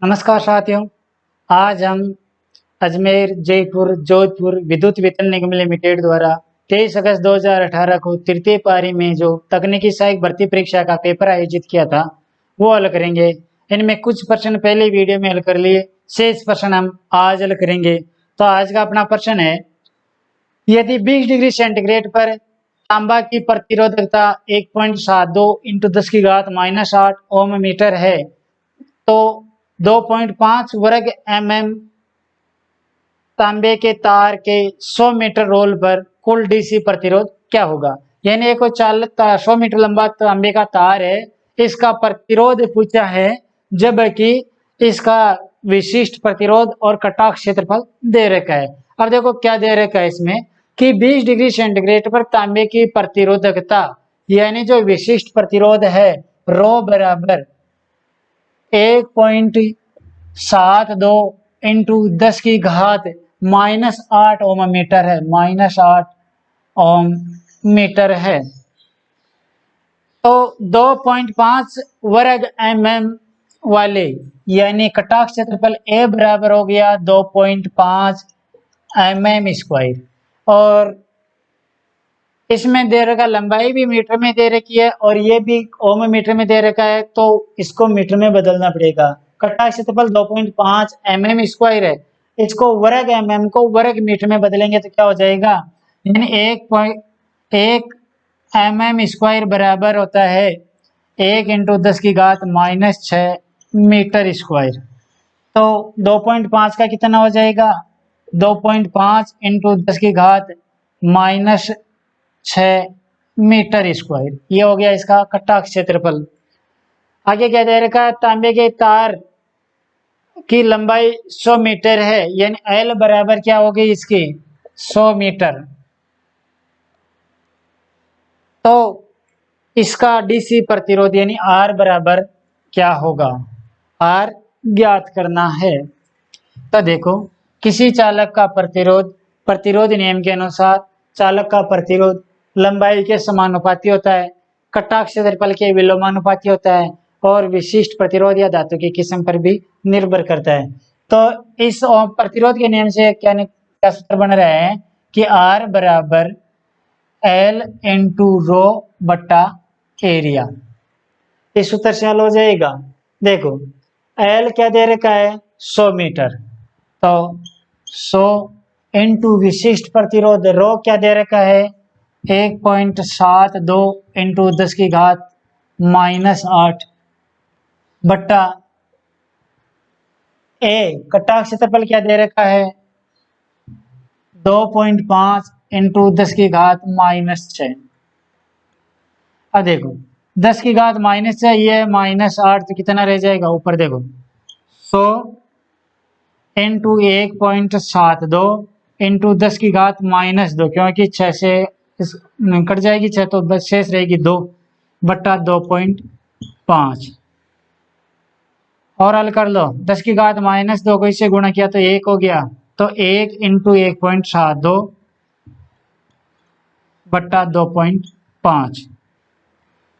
नमस्कार साथियों। आज हम अजमेर जयपुर जोधपुर विद्युत वितरण निगम लिमिटेड द्वारा 23 अगस्त 2018 को तृतीय पारी में जो तकनीकी सहायक भर्ती परीक्षा का पेपर आयोजित किया था वो हल करेंगे। इनमें कुछ प्रश्न पहले वीडियो में हल कर लिए, शेष प्रश्न हम आज हल करेंगे। तो आज का अपना प्रश्न है, यदि 20 डिग्री सेंटीग्रेड पर तांबा की प्रतिरोधकता 1.72 इंटू 10 की घात -8 ओम मीटर है तो 2.5 वर्ग mm तांबे के तार के 100 मीटर रोल पर कुल डीसी प्रतिरोध क्या होगा। यानी एक 100 मीटर लंबा तांबे का तार है, इसका प्रतिरोध पूछा है, जबकि इसका विशिष्ट प्रतिरोध और कटाव क्षेत्रफल दे रखा है। अब देखो क्या दे रखा है इसमें कि 20 डिग्री सेंटीग्रेड पर तांबे की प्रतिरोधकता यानी जो विशिष्ट प्रतिरोध है रो बराबर 1.72 इंटू 10 की घात -8 ओम मीटर है, -8 ओम मीटर है। तो 2.5 वर्ग mm वाले यानी कटाव क्षेत्रफल A बराबर हो गया 2.5 mm स्क्वायर, और इसमें दे रखा लंबाई भी मीटर में दे रखी है और ये भी ओम मीटर में दे रखा है, तो इसको मीटर में बदलना पड़ेगा। कटाव क्षेत्रफल 2.5 mm स्क्वायर है, इसको वर्ग mm को वर्ग मीटर में बदलेंगे तो क्या हो जाएगा, यानी 1.1 mm स्क्वायर बराबर होता है 1 इंटू 10 की घात -6 मीटर स्क्वायर। तो 2.5 का कितना हो जाएगा, 2.5 इंटू 10 की घात -6 मीटर स्क्वायर। ये हो गया इसका कटाव क्षेत्रफल। आगे क्या दे रखा है, तांबे के तार की लंबाई 100 मीटर है, यानी L बराबर क्या होगी इसकी 100 मीटर। तो इसका डीसी प्रतिरोध यानी R बराबर क्या होगा, R ज्ञात करना है। तो देखो, किसी चालक का प्रतिरोध नियम के अनुसार चालक का प्रतिरोध लंबाई के समानुपाती होता है, कटाव क्षेत्रफल के विलोमानुपाती होता है और विशिष्ट प्रतिरोध या धातु की किस्म पर भी निर्भर करता है। तो इस प्रतिरोध के नियम से क्या सूत्र बन रहा है कि R बराबर L इंटू रो बट्टा एरिया। इस सूत्र से हल हो जाएगा। देखो L क्या दे रखा है 100 मीटर, तो 100 इंटू विशिष्ट प्रतिरोध रो क्या दे रखा है 1.72 इंटू 10 की घात -8 बट्टा ए कटाव क्षेत्रफल क्या दे रखा है 2.5 इंटू 10 की घात -6। अब देखो 10 की घात -6 ये -8 तो कितना रह जाएगा ऊपर, देखो 100 इंटू 1.72 इंटू 10 की घात -2, क्योंकि 6 से कट जाएगी 6 तो बस शेष रहेगी 2 बट्टा 2.5। और हल कर लो, 10 की घात -2 को इससे गुणा किया तो 1 हो गया, तो 1 इंटू 1.72 बट्टा 2.5।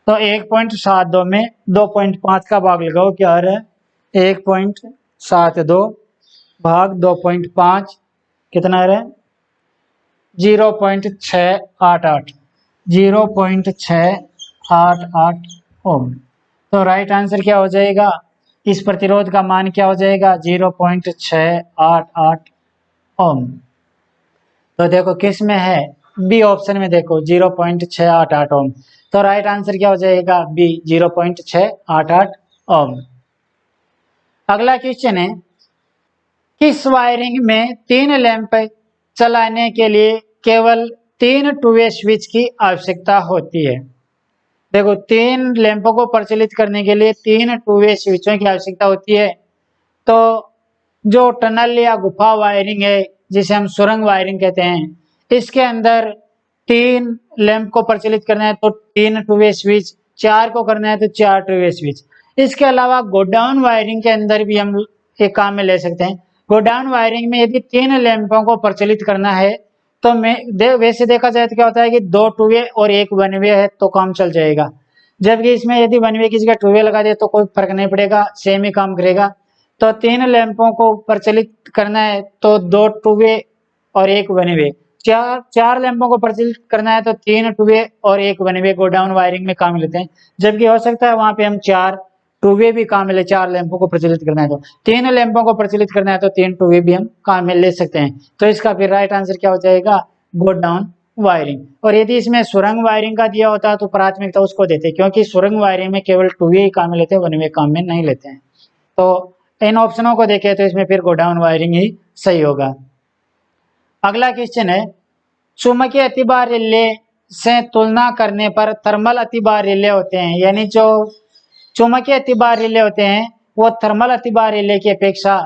तो 1.72 में 2.5 का भाग लगाओ, क्या आ रहा है 1.72 भाग 2.5 कितना आ रहा है 0.688 ओम। तो राइट आंसर क्या हो जाएगा, इस प्रतिरोध का मान क्या हो जाएगा 0.688 ओम। तो देखो किस में है, बी ऑप्शन में देखो 0.688 ओम। तो राइट आंसर क्या हो जाएगा बी 0.688 ओम। अगला क्वेश्चन है, किस वायरिंग में 3 लैंप चलाने के लिए केवल 3 टू वे स्विच की आवश्यकता होती है। देखो 3 लैंपों को प्रचलित करने के लिए 3 टू वे स्विचों की आवश्यकता होती है। तो जो टनल या गुफा वायरिंग है जिसे हम सुरंग वायरिंग कहते हैं, इसके अंदर 3 लैंप को प्रचलित करना है तो 3 टू वे स्विच, 4 को करना है तो 4 टू वे स्विच। इसके अलावा गोडाउन वायरिंग के अंदर भी हम एक काम में ले सकते हैं। गोडाउन वायरिंग में यदि 3 लैंपों को प्रचलित करना है तो वैसे देखा जाए तो क्या होता है कि 2 टू वे और 1 वन वे है तो काम चल जाएगा, जबकि इसमें यदि वन वे की जगह टू वे लगा दे तो कोई फर्क नहीं पड़ेगा, सेम ही काम करेगा। तो 3 लैंपों को प्रचलित करना है तो 2 टू वे और 1 वन वे। 4 लैंपों को प्रचलित करना है तो 3 टू वे और 1 one way go down wiring में काम लेते हैं। जबकि हो सकता है वहां पे हम 4 टू वे भी काम ले, 4 लैंपों को प्रचलित करना है तो 3 लैंपों को प्रचलित करना है तो 3 टू वे भी हम काम में ले सकते हैं। तो इसका फिर राइट आंसर क्या हो जाएगा, गो डाउन वायरिंग। और यदि इसमें सुरंग वायरिंग का दिया होता है तो प्राथमिकता उसको देते, क्योंकि सुरंग वायरिंग में केवल टू वे ही काम में लेते हैं, वन वे काम में नहीं लेते हैं। तो इन ऑप्शनों को देखें तो इसमें फिर गो डाउन वायरिंग ही सही होगा। अगला क्वेश्चन है, चुंबकीय अतिभार रिले से तुलना करने पर थर्मल अतिभार रिले होते हैं, यानी जो चुंबकीय अतिभार रिले होते हैं वो थर्मल अतिभार रिले की अपेक्षा,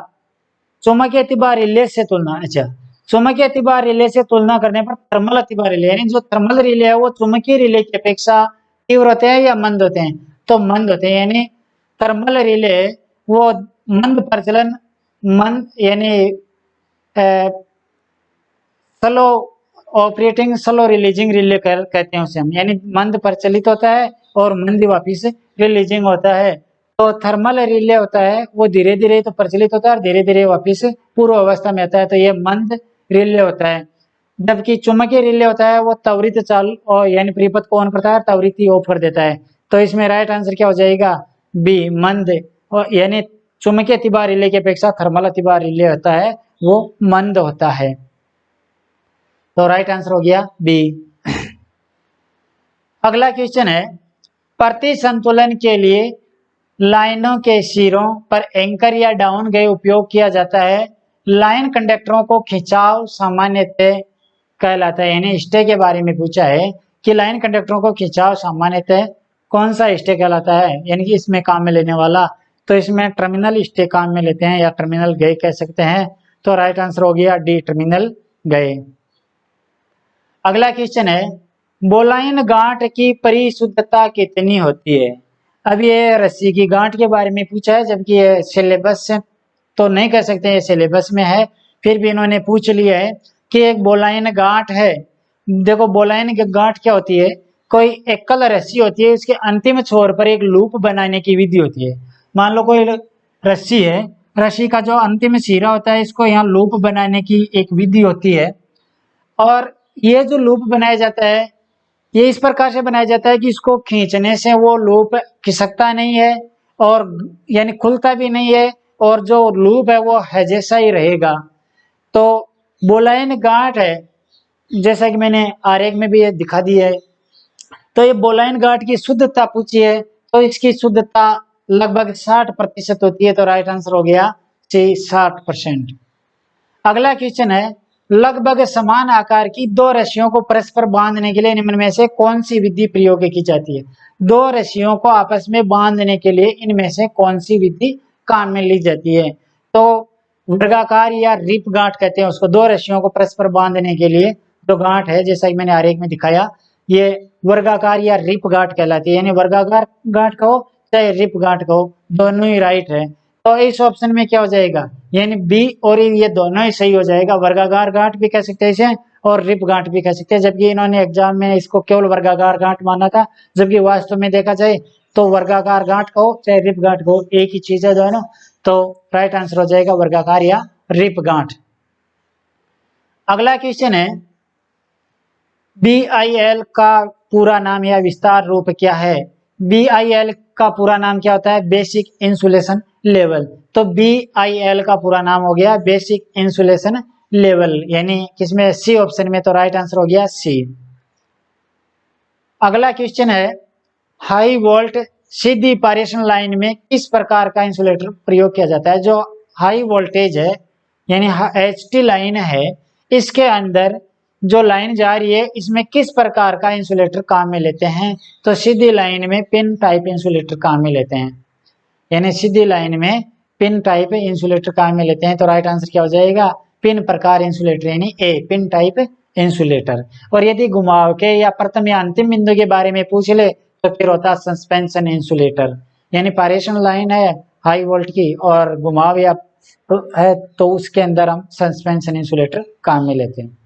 चुंबकीय अतिभार रिले से तुलना, अच्छा चुंबकीय अतिभार रिले से तुलना करने पर थर्मल अतिभार रिले, यानी जो थर्मल रिले है वो चुंबकीय रिले की अपेक्षा तीव्र होते हैं या मंद होते हैं, तो मंद होते हैं। यानी थर्मल रिले वो मंद प्रचलन, मंद यानी slow operating slow releasing relay कहते हैं उसे हम, यानी मंद प्रचलित होता है और मंद वापिस रिलीजिंग होता है। तो थर्मल रिले होता है वो धीरे धीरे तो प्रचलित होता है और धीरे धीरे वापिस पूर्व अवस्था में आता है, तो ये मंद रिले होता है। जबकि चुंबकीय रिले होता है वो त्वरित चाल और यानी परिपथ को ऑन करता है, त्वरित ही ऑफ कर देता है। तो इसमें राइट आंसर क्या हो जाएगा, बी मंद। और यानी चुंबकीय अतिभार रिले की अपेक्षा थर्मल अतिभार रिले होता है वो मंद होता है। तो राइट आंसर हो गया बी। अगला क्वेश्चन है, प्रति संतुलन के लिए लाइनों के सिरों पर एंकर या डाउन गए उपयोग किया जाता है। लाइन कंडक्टरों को खिंचाव सामान्यतः कहलाता है, यानी स्टे के बारे में पूछा है कि लाइन कंडक्टरों को खिंचाव सामान्यतः कौन सा स्टे कहलाता है, यानी कि इसमें काम में लेने वाला। तो इसमें टर्मिनल स्टे काम में लेते हैं या टर्मिनल गए कह सकते हैं। तो राइट आंसर हो गया डी टर्मिनल गए। अगला क्वेश्चन है, बोलाइन गांठ की परिशुद्धता कितनी होती है। अब ये रस्सी की गांठ के बारे में पूछा है, जबकि ये सिलेबस से तो नहीं कह सकते, ये सिलेबस में है, फिर भी इन्होंने पूछ लिया है कि एक बोलाइन गांठ है। देखो बोलाइन की गांठ क्या होती है, कोई एकल रस्सी होती है, इसके अंतिम छोर पर एक लूप बनाने की विधि होती है। मान लो कोई रस्सी है, रस्सी का जो अंतिम सिरा होता है इसको यहाँ लूप बनाने की एक विधि होती है। और ये जो लूप बनाया जाता है ये इस प्रकार से बनाया जाता है कि इसको खींचने से वो लूप खिसकता नहीं है और यानी खुलता भी नहीं है, और जो लूप है वो है जैसा ही रहेगा। तो बोलाइन गांठ है, जैसा कि मैंने आरेख में भी ये दिखा दी है। तो ये बोलाइन गांठ की शुद्धता पूछी है, तो इसकी शुद्धता लगभग 60% होती है। तो राइट आंसर हो गया सी 60%। अगला क्वेश्चन है, लगभग समान आकार की दो रस्सियों को परस्पर बांधने के लिए निम्न में से कौन सी विधि प्रयोग की जाती है। दो रस्सियों को आपस में बांधने के लिए इनमें से कौन सी विधि काम में ली जाती है। तो वर्गाकार या रिप गांठ कहते हैं उसको, दो रस्सियों को परस्पर बांधने के लिए जो गांठ है, जैसा कि मैंने आरेख में दिखाया, ये वर्गाकार या रिप गांठ कहलाती है। यानी वर्गाकार गांठ कहो चाहे रिप गांठ कहो, दोनों ही राइट है। तो इस ऑप्शन में क्या हो जाएगा, यानी बी और ये दोनों ही सही हो जाएगा। वर्गाकार गांठ भी कह सकते हैं इसे और रिप गांठ भी कह सकते हैं, जबकि इन्होंने एग्जाम में इसको केवल वर्गाकार गांठ माना था, जबकि वास्तव में देखा जाए तो वर्गाकार गांठ कहो चाहे रिप गांठ कहो एक ही चीज है दोनों। तो राइट आंसर हो जाएगा वर्गाकार या रिप गांठ। अगला क्वेश्चन है, BIL का पूरा नाम या विस्तार रूप क्या है। BIL का पूरा नाम क्या होता है, बेसिक इंसुलेशन लेवल। तो BIL का पूरा नाम हो गया बेसिक इंसुलेशन लेवल, यानी किसमें, सी ऑप्शन में। तो राइट आंसर हो गया सी। अगला क्वेश्चन है, हाई वोल्ट सीधी पारेषण लाइन में किस प्रकार का इंसुलेटर प्रयोग किया जाता है। जो हाई वोल्टेज है यानी HT लाइन है, इसके अंदर जो लाइन जा रही है इसमें किस प्रकार का इंसुलेटर काम में लेते हैं। तो सीधी लाइन में पिन टाइप इंसुलेटर काम में लेते हैं, यानी सीधी लाइन में पिन टाइप इंसुलेटर काम में लेते हैं। तो राइट आंसर क्या हो जाएगा, पिन प्रकार इंसुलेटर, यानी ए पिन टाइप इंसुलेटर। और यदि घुमाव के या प्रथम या अंतिम बिंदु के बारे में पूछ ले तो फिर होता सस्पेंशन इंसुलेटर, यानी पारेषण लाइन है हाई वोल्ट की और घुमाव या है तो उसके अंदर हम सस्पेंशन इंसुलेटर काम में लेते हैं।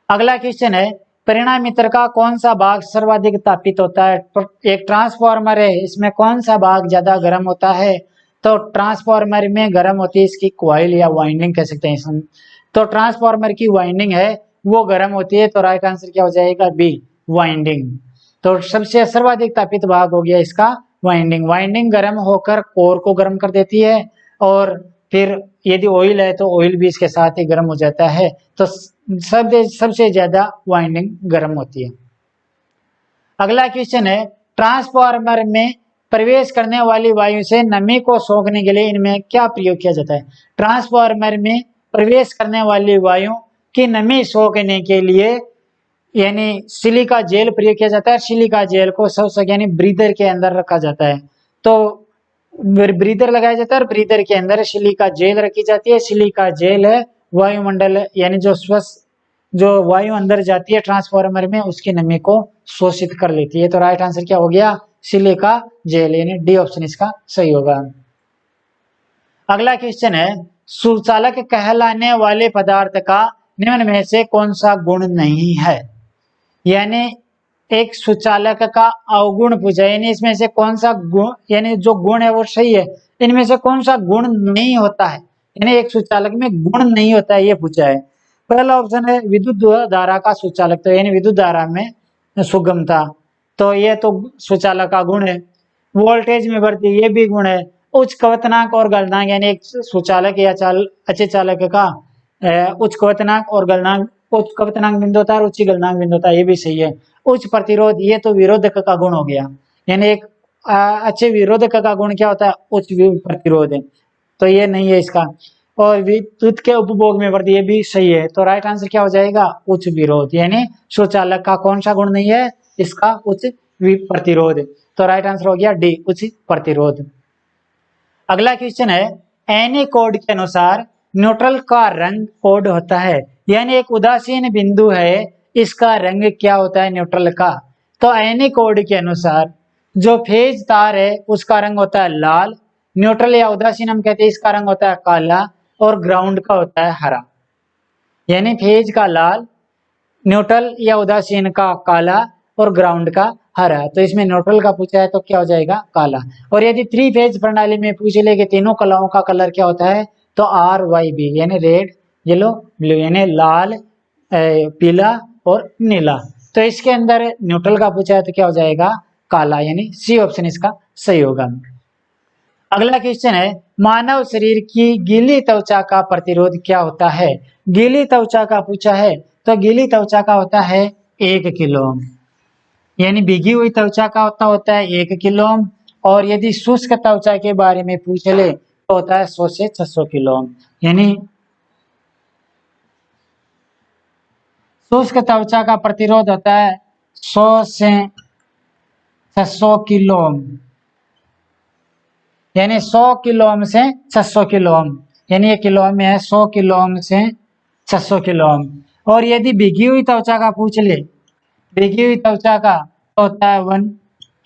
अगला क्वेश्चन है, परिणामीतर का कौन सा भाग सर्वाधिक तापित होता है। एक ट्रांसफार्मर है, इसमें कौन सा भाग ज्यादा गर्म होता है। तो ट्रांसफार्मर में गर्म होती है इसकी कॉइल या वाइंडिंग कह सकते हैं इसमें। तो ट्रांसफार्मर की वाइंडिंग है वो गर्म होती है, तो राइट आंसर क्या हो जाएगा? B, winding. तो सबसे सर्वाधिक तापित भाग हो गया इसका वाइंडिंग। वाइंडिंग गर्म होकर कोर को गर्म कर देती है, और फिर यदि ऑयल है तो ऑयल भी इसके साथ ही गर्म हो जाता है। तो सबसे ज्यादा वाइंडिंग गर्म होती है। अगला क्वेश्चन है, ट्रांसफार्मर में प्रवेश करने वाली वायु से नमी को सोखने के लिए इनमें क्या प्रयोग किया जाता है? ट्रांसफार्मर में प्रवेश करने वाली वायु की नमी सोखने के लिए यानी सिलिका जेल प्रयोग किया जाता है। सिलिका जेल को यानी ब्रीदर के अंदर रखा जाता है। तो ब्रीदर लगाया जाता है और ब्रीदर के अंदर सिलिका जेल रखी जाती है। सिलिका जेल है वायुमंडल यानी जो वायु अंदर जाती है ट्रांसफार्मर में उसकी नमी को शोषित कर लेती है। तो राइट आंसर क्या हो गया? सिलिका जेल, यानी डी ऑप्शन इसका सही होगा। अगला क्वेश्चन है, सुचालक कहलाने वाले पदार्थ का निम्न में से कौन सा गुण नहीं है? यानी एक सुचालक का अवगुण पूछा, यानी इसमें से कौन सा गुण, यानी जो गुण है वो सही है, इनमें से कौन सा गुण नहीं होता है, यानी एक सुचालक में गुण नहीं होता है, ये पूछा है। पहला ऑप्शन है विद्युत धारा का सुचालक, तो यानी विद्युत धारा में सुगमता, तो ये तो सुचालक का गुण है। वोल्टेज में वृद्धि, ये भी गुण है। उच्च क्वथनांक और गलनांक, यानी एक सुचालक या अच्छे चालक का उच्च क्वथनांक और गलनांक, उच्च क्वथनांक बिंदु होता है और उच्च गलनांक बिंदु होता है, ये भी सही है। उच्च प्रतिरोध, ये तो विरोधक का गुण हो गया, यानी एक अच्छे विरोधक का गुण क्या होता है? उच्च प्रतिरोध है, तो ये नहीं है इसका। और विद्युत के उपभोग में वृद्धि, ये भी सही है। तो राइट आंसर क्या हो जाएगा? उच्च विरोध, यानी सुचालक का कौन सा गुण नहीं है? इसका उच्च प्रतिरोध। तो राइट आंसर हो गया डी, उच्च प्रतिरोध। अगला क्वेश्चन है, एनी कोड के अनुसार न्यूट्रल का रंग कोड होता है, यानी एक उदासीन बिंदु है, इसका रंग क्या होता है न्यूट्रल का? तो एनी कोड के अनुसार जो फेज तार है उसका रंग होता है लाल, न्यूट्रल या उदासीन हम कहते हैं इसका रंग होता है काला, और ग्राउंड का होता है हरा। यानी फेज का लाल, न्यूट्रल या उदासीन का काला, और ग्राउंड का हरा। तो इसमें न्यूट्रल का पूछा है तो क्या हो जाएगा? काला। और यदि थ्री फेज प्रणाली में पूछ ले कि तीनों कलाओं का कलर क्या होता है, तो RYB, यानी रेड, येलो, ब्लू, यानी लाल, पीला और नीला। तो इसके अंदर न्यूट्रल का पूछा है तो क्या हो जाएगा? काला, यानी सी ऑप्शन इसका सही होगा। अगला क्वेश्चन है, मानव शरीर की गीली त्वचा का प्रतिरोध क्या होता है? गीली त्वचा का पूछा है तो गीली त्वचा का होता है 1 किलो, यानी भीगी हुई त्वचा का होता है 1 किलो। और यदि शुष्क त्वचा के बारे में पूछ ले तो होता है 100 से 600 किलो, यानी शुष्क त्वचा का प्रतिरोध होता है 100 से 600 किलो, यानी 100 किलो ओम से 600 किलो ओम, यानी ये किलो में है 100 किलो ओम से 600 किलो ओम। और यदि भीगी हुई त्वचा का पूछ ले, भीगी हुई त्वचा का तो होता है 1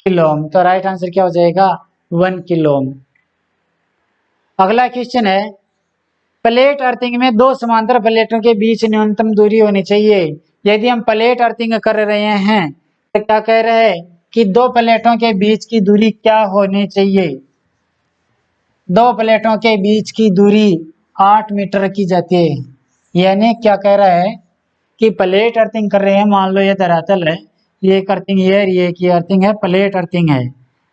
किलो ओम। तो राइट आंसर क्या हो जाएगा? 1 किलो ओम। अगला क्वेश्चन है, प्लेट अर्थिंग में दो समांतर प्लेटों के बीच न्यूनतम दूरी होनी चाहिए। यदि हम प्लेट अर्थिंग कर रहे हैं तो क्या कह रहे हैं कि दो प्लेटों के बीच की दूरी क्या होनी चाहिए? दो प्लेटों के बीच की दूरी 8 मीटर रखी जाती है। यानी क्या कह रहा है कि प्लेट अर्थिंग कर रहे हैं, मान लो ये धरातल है, ये एक अर्थिंग है, ये की अर्थिंग है, प्लेट अर्थिंग है,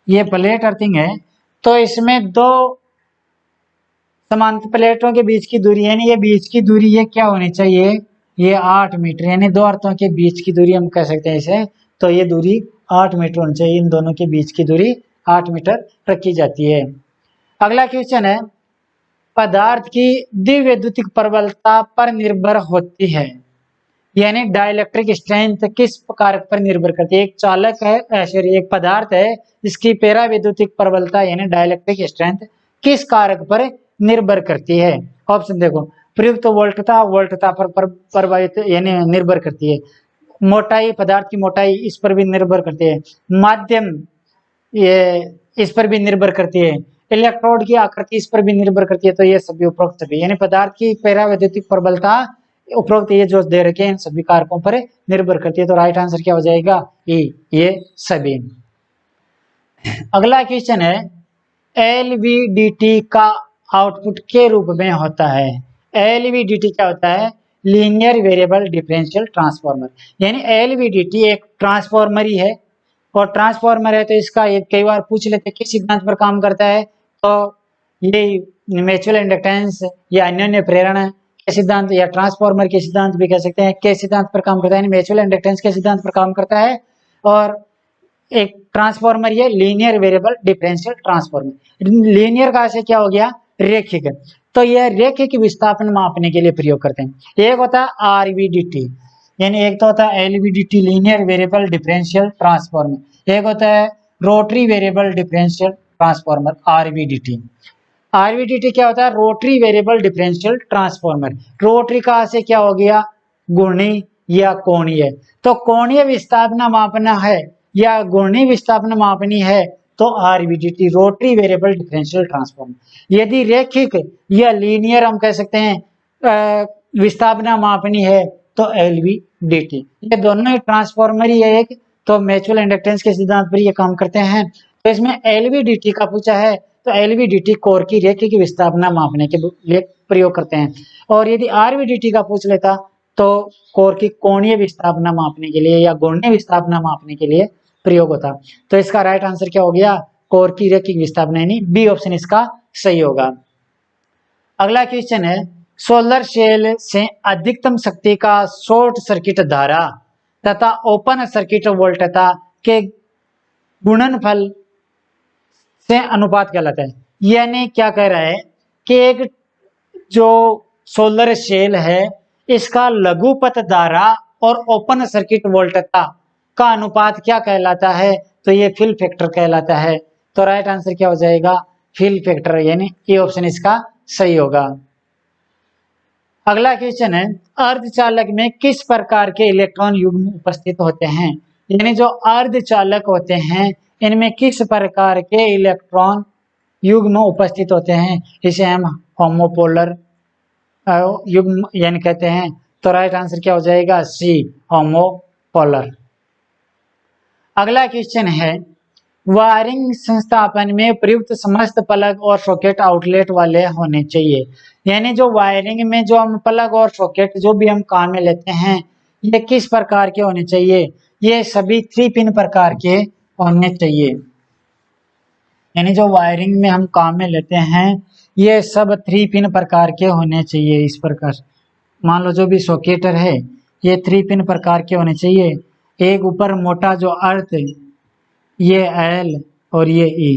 ये प्लेट अर्थिंग है। तो इसमें दो समांतर प्लेटों के बीच की दूरी, यानी ये बीच की दूरी ये क्या होनी चाहिए? ये 8 मीटर, यानी दो अर्थों के बीच की दूरी हम कह सकते हैं इसे। तो ये दूरी 8 मीटर होनी चाहिए, इन दोनों के बीच की दूरी 8 मीटर रखी जाती है। अगला क्वेश्चन है, पदार्थ की द्विविद्युतिक प्रबलता पर निर्भर होती है, यानी डाइलेक्ट्रिक स्ट्रेंथ किस कारक पर निर्भर करती है? एक चालक है, सॉरी एक पदार्थ है जिसकी पेरा विद्युतिक प्रबलता यानी डाइलेक्ट्रिक स्ट्रेंथ किस कारक पर निर्भर करती है? ऑप्शन देखो, प्रयुक्त वोल्टता पर प्रभावित यानी निर्भर करती है। मोटाई, पदार्थ की मोटाई इस पर भी निर्भर करती है। माध्यम, ये इस पर भी निर्भर करती है। इलेक्ट्रोड की आकृति इस पर भी निर्भर करती है। तो ये सभी उपरोक्त सभी, यानी पदार्थ की पेरा विद्युतिक प्रबलता उपरोक्त ये जो दे रखे हैं इन सभी कारकों पर निर्भर करती है। तो राइट आंसर क्या हो जाएगा? ई, ये सभी। अगला क्वेश्चन है, LVDT का आउटपुट के रूप में होता है। LVDT क्या होता है? Linear variable differential transformer. यानी LVDT एक ट्रांसफॉर्मर ही है, और ट्रांसफॉर्मर है तो इसका ये कई बार पूछ लेते हैं किस सिद्धांत पर काम करता है, तो ये म्यूचुअल इंडक्टेंस या अन्योन्य प्रेरण के सिद्धांत या ट्रांसफॉर्मर के सिद्धांत भी कह सकते हैं, के सिद्धांत पर काम करता है, म्यूचुअल इंडक्टेंस के सिद्धांत पर काम करता है। और एक ट्रांसफॉर्मर ये linear variable differential transformer. Linear का से क्या हो गया? रेखिक। तो यह रेखिक विस्थापन मापने के लिए प्रयोग करते हैं। एक होता है आरवीडीटी, यानी एक तो होता है LVDT linear variable differential transformer, एक होता है रोटरी वेरिएबल डिफरेंशियल ट्रांसफॉर्मर आरवीडीटी। आरवीडीटी क्या होता है? Rotary variable differential transformer. Rotary का से क्या हो गया? घूर्णी या कोणीय। तो कोणीय विस्थापन मापना है या घूर्णी विस्थापन मापनी है तो आरवीडीटी रोटरी वेरिएबल डिफरेंशियल ट्रांसफॉर्मर। यदि रेखिक या लीनियर हम कह सकते हैं विस्थापन मापनी है तो एलवीडीटी। ये दोनों ही ट्रांसफॉर्मर ही है एक, तो म्यूचुअल इंडक्टेंस के सिद्धांत पर ये काम करते हैं। तो इसमें एलवीडीटी का पूछा है तो एलवीडीटी कोर की रेखिक विस्थापन मापने के लिए प्रयोग करते हैं, और यदि आरवीडीटी का पूछ लेता तो कोर की कोणीय विस्थापन मापने के लिए या घूर्णी विस्थापन मापने के लिए प्रयोग होता। तो इसका राइट आंसर क्या हो गया? कोर की रेखिक विस्थापन, यानी बी ऑप्शन इसका सही होगा। अगला क्वेश्चन है, सोलर सेल से अधिकतम शक्ति का शॉर्ट सर्किट धारा तथा ओपन सर्किट वोल्टता के गुणनफल से अनुपात कहलाता है। यानी क्या कह रहा है कि एक जो सोलर सेल है इसका लघुपथ धारा और ओपन सर्किट वोल्टता का अनुपात क्या कहलाता है? तो ये फिल फैक्टर कहलाता है। तो राइट आंसर क्या हो जाएगा? फिल फैक्टर, यानी ये ऑप्शन इसका सही होगा। अगला क्वेश्चन है, अर्धचालक में किस प्रकार के इलेक्ट्रॉन युग्म उपस्थित होते हैं? यानी जो अर्धचालक होते हैं इनमें किस प्रकार के इलेक्ट्रॉन युग्म उपस्थित होते हैं? इसे हम होमोपोलर युग्म यानी कहते हैं। तो राइट आंसर क्या हो जाएगा? सी, होमोपोलर। अगला क्वेश्चन है, वायरिंग संस्थापन में प्रयुक्त समस्त प्लग और सॉकेट आउटलेट वाले होने चाहिए। यानी जो वायरिंग में जो हम प्लग और सॉकेट जो भी हम काम में लेते हैं ये किस प्रकार के होने चाहिए? ये सभी 3 पिन प्रकार के होने चाहिए। यानी जो वायरिंग में हम काम में लेते हैं ये सब 3 पिन प्रकार के होने चाहिए। इस प्रकार मान लो जो भी सॉकेटर है ये 3 पिन प्रकार के होने चाहिए। एक ऊपर मोटा जो अर्थ, ये एल और ये ई,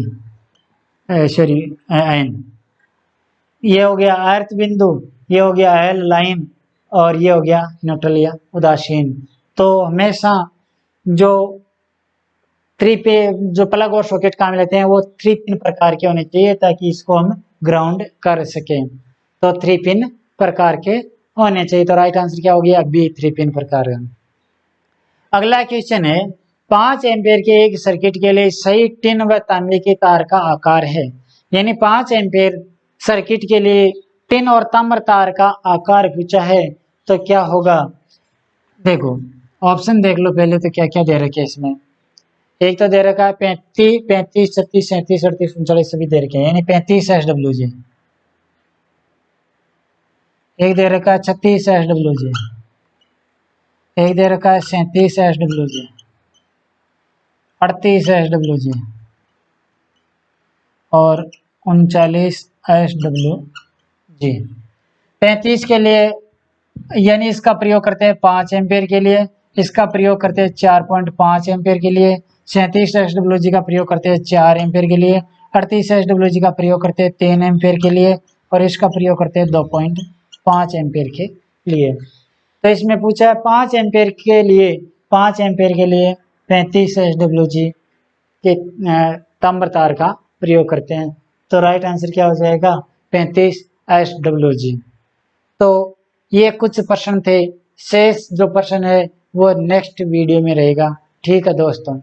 सॉरी एन, ये हो गया अर्थ बिंदु, ये हो गया एल लाइन, और ये हो गया न्यूट्रल या उदासीन। तो हमेशा जो 3 पे जो प्लग और सॉकेट काम लेते हैं वो 3 पिन प्रकार के होने चाहिए ताकि इसको हम ग्राउंड कर सकें। तो 3 पिन प्रकार के होने चाहिए। तो राइट आंसर क्या हो गया? बी, 3 पिन प्रकार। अगला क्वेश्चन है, 5 एम्पियर के एक सर्किट के लिए सही टिन व तांबे के तार का आकार है। यानी 5 एम्पियर सर्किट के लिए टिन और ताम्र तार का आकार पूछा है तो क्या होगा? देखो ऑप्शन देख लो पहले तो क्या क्या दे रखे है इसमें। एक तो दे रखा है 35, 36, 37, 38, 39 सभी दे रखे हैं, यानी 35 SWG। एक दे रखा है 36 SWG, एक दे रखा है 37 SWG, 38 SWG और 39 SWG। 35 के लिए यानी इसका प्रयोग करते हैं 5 एम्पियर के लिए, इसका प्रयोग करते हैं 4.5 एम्पियर के लिए, 37 SWG का प्रयोग करते हैं 4 एम्पियर के लिए, 38 SWG का प्रयोग करते हैं 3 एम्पियर के लिए, और इसका प्रयोग करते हैं 2.5 एम्पियर के लिए। तो इसमें पूछा है 5 एम्पियर के लिए, 5 एम्पियर के लिए 35 SWG के ताम्र तार का प्रयोग करते हैं। तो राइट आंसर क्या हो जाएगा? 35 SWG। तो ये कुछ प्रश्न थे, शेष जो प्रश्न है वो नेक्स्ट वीडियो में रहेगा। ठीक है दोस्तों।